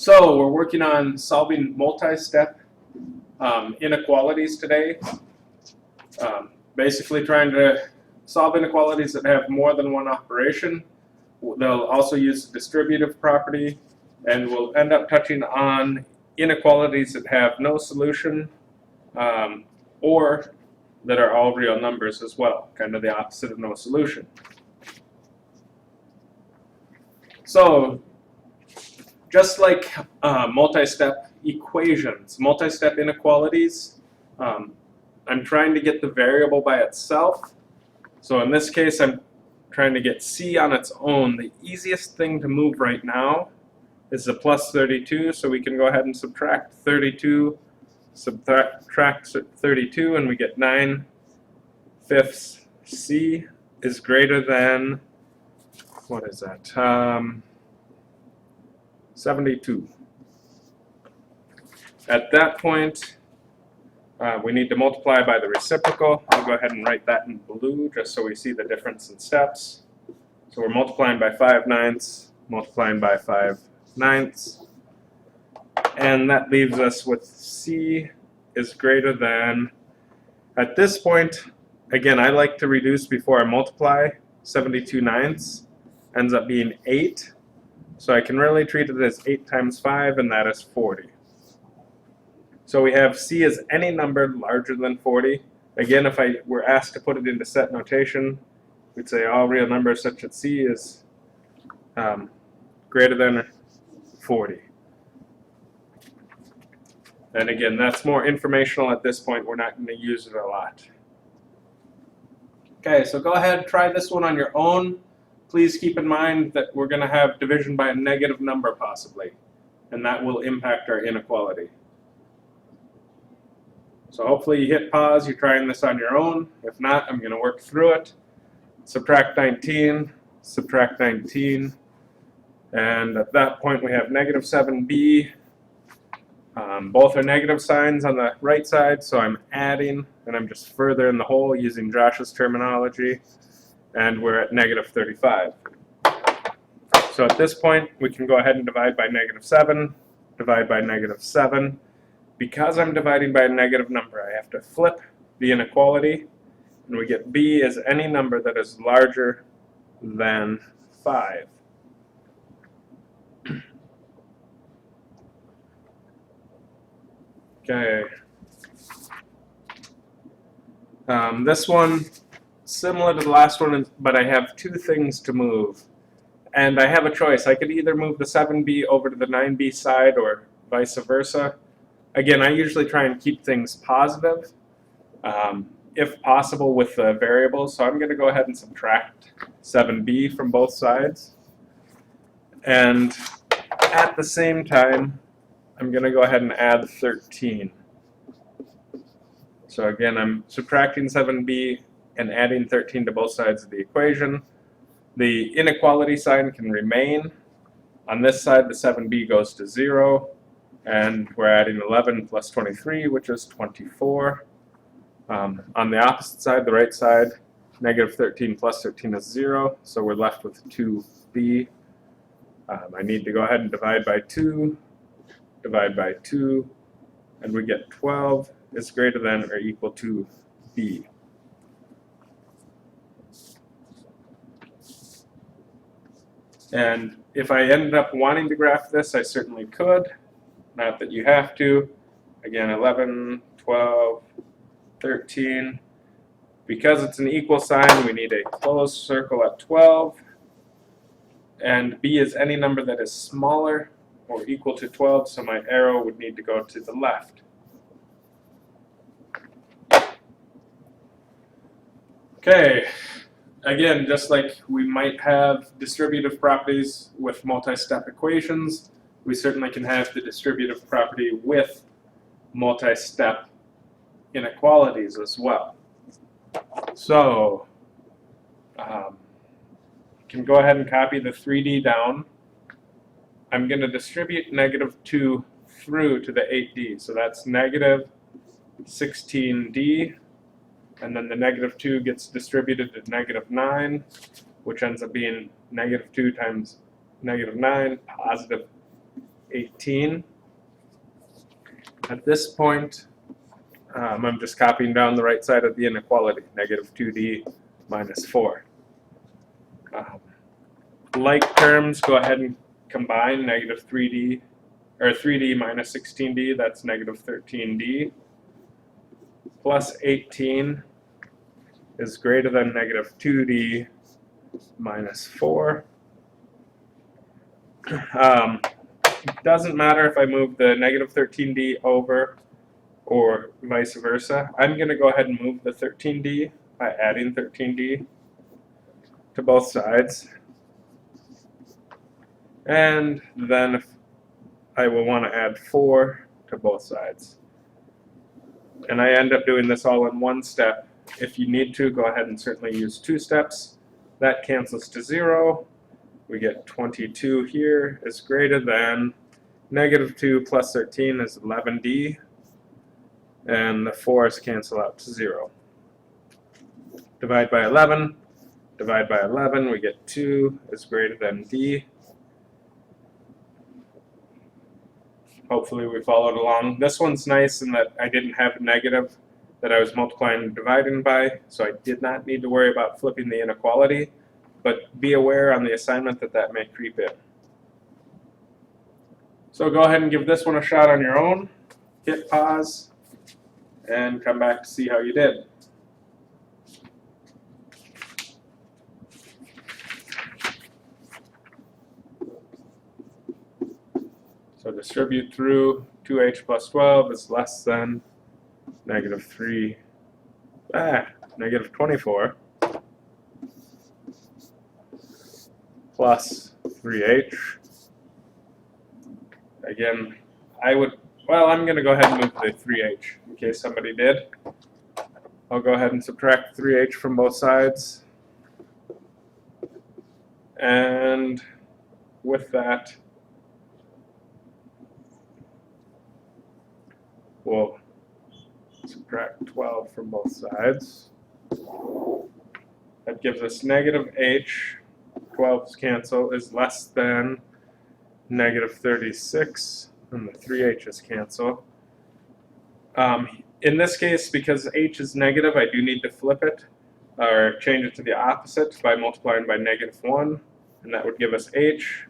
So we're working on solving multi-step inequalities today. Basically trying to solve inequalities that have more than one operation. They'll also use the distributive property, and we'll end up touching on inequalities that have no solution or that are all real numbers as well, kind of the opposite of no solution. So just like multi-step equations, multi-step inequalities, I'm trying to get the variable by itself. So in this case, I'm trying to get c on its own. The easiest thing to move right now is the plus 32, so we can go ahead and subtract 32, subtract 32, and we get 9/5 c is greater than, what is that, 72. At that point, we need to multiply by the reciprocal. I'll go ahead and write that in blue just so we see the difference in steps. So we're multiplying by 5/9, multiplying by 5/9, and that leaves us with c is greater than, at this point, again, I like to reduce before I multiply. 72/9 ends up being 8. So I can really treat it as 8 times 5, and that is 40. So we have c as any number larger than 40. Again, if I were asked to put it into set notation, we'd say all real numbers such that c is greater than 40. And again, that's more informational at this point. We're not going to use it a lot. Okay, so go ahead, try this one on your own. Please keep in mind that we're going to have division by a negative number possibly, and that will impact our inequality. So hopefully you hit pause, you're trying this on your own. If not, I'm going to work through it. Subtract 19, subtract 19, and at that point we have negative 7b. Both are negative signs on the right side, so I'm adding, and I'm just further in the hole using Josh's terminology, and we're at negative 35. So at this point, we can go ahead and divide by negative 7, divide by negative 7. Because I'm dividing by a negative number, I have to flip the inequality, and we get b as any number that is larger than 5. Okay. This one, similar to the last one, but I have two things to move. And I have a choice. I could either move the 7b over to the 9b side or vice versa. Again, I usually try and keep things positive, if possible, with the variables. So I'm going to go ahead and subtract 7b from both sides. And at the same time, I'm going to go ahead and add 13. So again, I'm subtracting 7b and adding 13 to both sides of the equation. The inequality sign can remain. On this side, the 7b goes to 0. And we're adding 11 plus 23, which is 24. On the opposite side, the right side, negative 13 plus 13 is 0, so we're left with 2b. I need to go ahead and divide by 2, and we get 12 is greater than or equal to b. And if I ended up wanting to graph this, I certainly could. Not that you have to. Again, 11, 12, 13. Because it's an equal sign, we need a closed circle at 12. And b is any number that is smaller or equal to 12, so my arrow would need to go to the left. Okay. Again, just like we might have distributive properties with multi-step equations, we certainly can have the distributive property with multi-step inequalities as well. So, can go ahead and copy the 3D down. I'm going to distribute negative 2 through to the 8d. So that's negative 16d. And then the negative 2 gets distributed to negative 9, which ends up being negative 2 times negative 9, positive 18. At this point, I'm just copying down the right side of the inequality, negative 2d minus 4. Like terms, go ahead and combine negative 3d, or 3d minus 16d, that's negative 13d, plus 18 is greater than negative 2d minus 4. Doesn't matter if I move the negative 13d over or vice versa. I'm going to go ahead and move the 13d by adding 13d to both sides. And then if I will want to add 4 to both sides. And I end up doing this all in one step. If you need to, go ahead and certainly use 2 steps. That cancels to 0. We get 22 here is greater than negative 2 plus 13 is 11d. And the 4's cancel out to 0. Divide by 11. Divide by 11. We get 2 is greater than d. Hopefully we followed along. This one's nice in that I didn't have a negative that I was multiplying and dividing by, so I did not need to worry about flipping the inequality, but be aware on the assignment that that may creep in. So go ahead and give this one a shot on your own, hit pause, and come back to see how you did. So distribute through 2h plus 12 is less than negative 24 plus 3h. Again, I'm going to go ahead and move the 3h in case somebody did. I'll go ahead and subtract 3h from both sides. And with that, we'll subtract 12 from both sides. That gives us negative h, 12's cancel, is less than negative 36, and the 3h's cancel. In this case, because h is negative, I do need to flip it, or change it to the opposite by multiplying by negative 1, and that would give us h,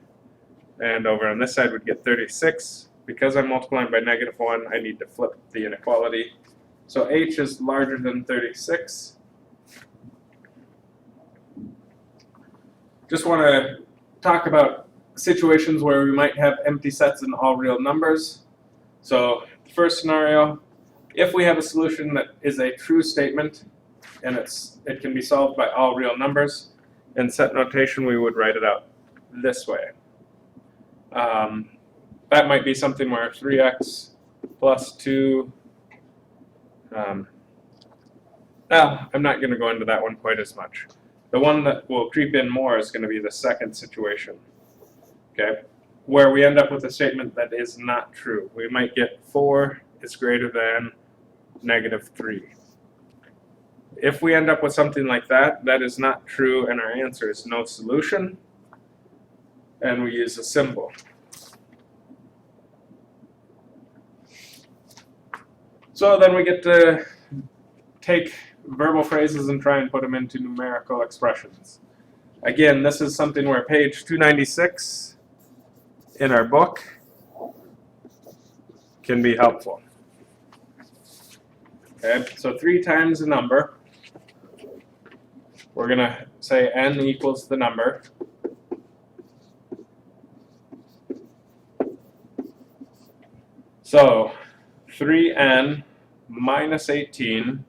and over on this side we'd get 36. Because I'm multiplying by negative 1, I need to flip the inequality. So h is larger than 36. Just want to talk about situations where we might have empty sets in all real numbers. So the first scenario, if we have a solution that is a true statement and it can be solved by all real numbers, in set notation we would write it out this way. That might be something where 3x plus 2, I'm not going to go into that one quite as much. The one that will creep in more is going to be the second situation, okay, where we end up with a statement that is not true. We might get 4 is greater than negative 3. If we end up with something like that, that is not true, and our answer is no solution, and we use a symbol. So then we get to take verbal phrases and try and put them into numerical expressions. Again, this is something where page 296 in our book can be helpful. Okay, so 3 times a number. We're going to say n equals the number. So 3n minus 18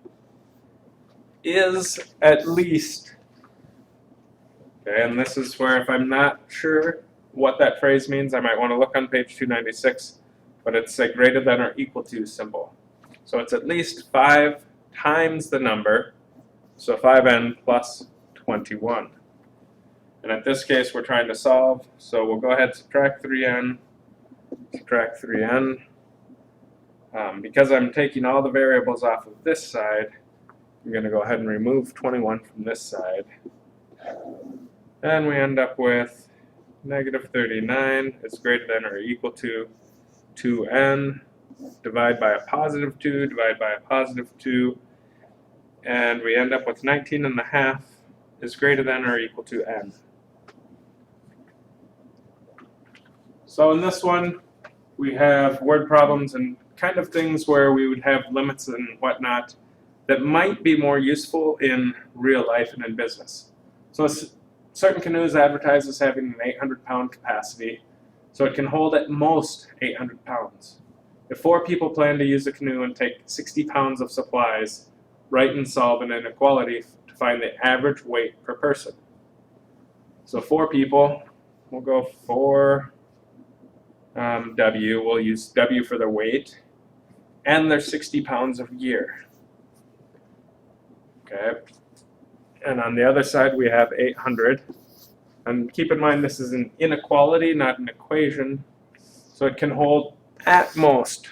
is at least, okay, and this is where if I'm not sure what that phrase means, I might want to look on page 296, but it's a greater than or equal to symbol. So it's at least 5 times the number, so 5n plus 21. And at this case, we're trying to solve, so we'll go ahead and subtract 3n, subtract 3n. Because I'm taking all the variables off of this side, I'm going to go ahead and remove 21 from this side. And we end up with negative 39 is greater than or equal to 2n, divide by a positive 2, divide by a positive 2, and we end up with 19.5 is greater than or equal to n. So in this one, we have word problems and kind of things where we would have limits and whatnot that might be more useful in real life and in business. So certain canoes advertise as having an 800-pound capacity, so it can hold at most 800 pounds. If 4 people plan to use a canoe and take 60 pounds of supplies, write and solve an inequality to find the average weight per person. So 4 people, we'll go 4 W, we'll use W for their weight, and their 60 pounds of gear. Okay, and on the other side we have 800, and keep in mind this is an inequality, not an equation, so it can hold at most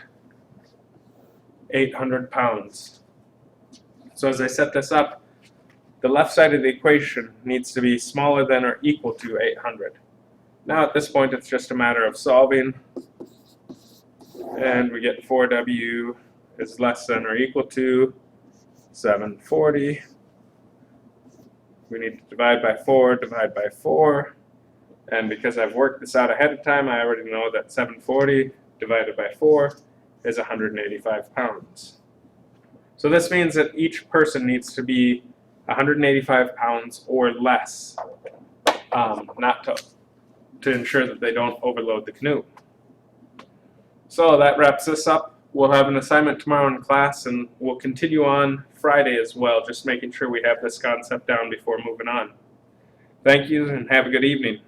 800 pounds. So as I set this up, the left side of the equation needs to be smaller than or equal to 800. Now at this point it's just a matter of solving, and we get 4W is less than or equal to 740. We need to divide by 4, and because I've worked this out ahead of time, I already know that 740 divided by 4 is 185 pounds. So this means that each person needs to be 185 pounds or less, not to ensure that they don't overload the canoe. So that wraps this up. We'll have an assignment tomorrow in class, and we'll continue on Friday as well, just making sure we have this concept down before moving on. Thank you, and have a good evening.